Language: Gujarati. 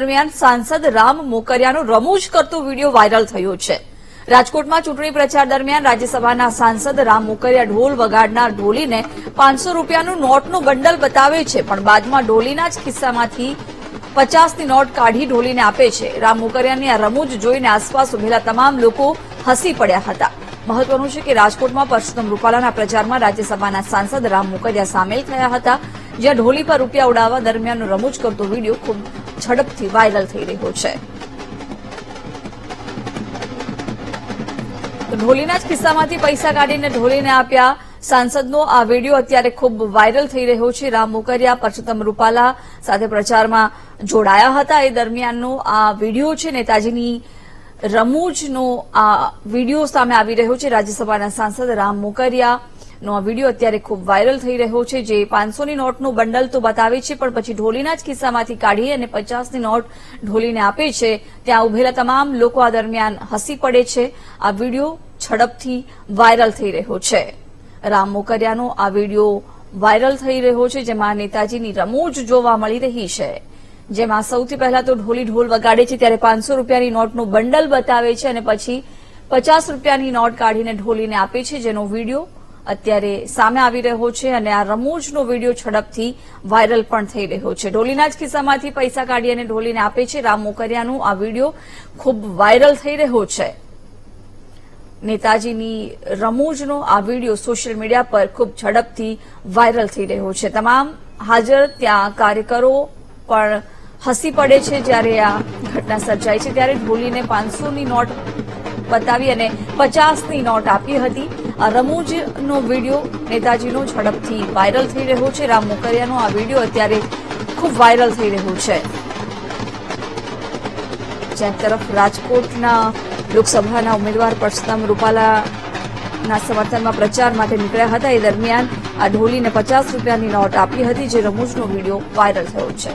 દરમિયાન સાંસદ રામ મોકરિયાનો રમૂજ કરતો વિડીયો વાયરલ થયો છે। રાજકોટમાં ચૂંટણી પ્રચાર દરમિયાન રાજ્યસભાના સાંસદ રામ મોકરિયા ઢોલ વગાડનાર ઢોલીને 500 રૂપિયાનું નોટનું બંડલ બતાવે છે, પણ બાદમાં ઢોલીના જ ખિસ્સામાંથી 50ની નોટ કાઢી ઢોલીને આપે છે। રામ મોકરિયાની આ રમૂજ જોઈને આસપાસ ઉભેલા તમામ લોકો હસી પડ્યા હતા। મહત્વનું છે કે રાજકોટમાં પરસોત્તમ રૂપાલાના પ્રચારમાં રાજ્યસભાના સાંસદ રામ મોકરિયા સામેલ થયા હતા, જ્યાં ઢોલી પર રૂપિયા ઉડાવવા દરમિયાનનો રમૂજ કરતો વિડીયો ખૂબ ઝડપથી વાયરલ થઈ રહ્યો છે। ઢોલીના જ ખિસ્સામાંથી પૈસા કાઢીને ઢોલીને આપ્યા। સાંસદનો આ વિડીયો અત્યારે ખૂબ વાયરલ થઈ રહ્યો છે। રામ મોકરિયા પરસોત્તમ રૂપાલા સાથે પ્રચારમાં જોડાયા હતા, એ દરમિયાનનો આ વિડીયો છે। નેતાજીની રમૂજનો આ વિડીયો સામે આવી રહ્યો છે। રાજ્યસભાના સાંસદ રામ મોકરિયાનો આ વિડીયો અત્યારે ખૂબ વાયરલ થઈ રહ્યો છે, જે 500ની નોટનું બંડલ તો બતાવે છે, પણ પછી ઢોલીના જ ખિસ્સામાંથી કાઢી અને 50ની નોટ ઢોલીને આપે છે। ત્યાં ઉભેલા તમામ લોકો આ દરમિયાન હસી પડે છે। આ વિડીયો ઝડપથી વાયરલ થઈ રહ્યો છે। રામ મોકરિયાનો આ વિડીયો વાયરલ થઈ રહ્યો છે, જેમાં નેતાજીની રમૂજ જોવા મળી રહી છે, જેમાં સૌથી પહેલા તો ઢોલી ઢોલ વગાડે છે, ત્યારે 500 રૂપિયાની નોટનું બંડલ બતાવે છે અને પછી 50 રૂપિયાની નોટ કાઢીને ઢોલીને આપે છે, જેનો વિડીયો અત્યારે સામે આવી રહ્યો છે અને આ રમૂજનો વિડીયો ઝડપથી વાયરલ પણ થઈ રહ્યો છે। ઢોલીના જ ખિસ્સામાંથી પૈસા કાઢી અને ઢોલીને આપે છે। રામ મોકરિયાનો આ વિડીયો ખૂબ વાયરલ થઈ રહ્યો છે। નેતાજીની રમૂજનો આ વિડીયો સોશિયલ મીડિયા પર ખૂબ ઝડપથી વાયરલ થઈ રહ્યો છે। તમામ હાજર ત્યાં કાર્યકરો પણ હસી પડે છે જ્યારે આ ઘટના સર્જાઈ છે, ત્યારે ઢોલીને 500ની નોટ બતાવી અને 50ની નોટ આપી હતી। આ રમૂજનો વિડીયો નેતાજીનો ઝડપથી વાયરલ થઈ રહ્યો છે। રામ મોકરિયાનો આ વિડીયો અત્યારે ખૂબ વાયરલ થઈ રહ્યો છે। જ્યાં તરફ રાજકોટના લોકસભાના ઉમેદવાર પરસોત્તમ રૂપાલાના સમર્થનમાં પ્રચાર માટે નીકળ્યા હતા, એ દરમિયાન આ ઢોલીને 50 રૂપિયાની નોટ આપી હતી, જે રમૂજનો વિડીયો વાયરલ થયો છે।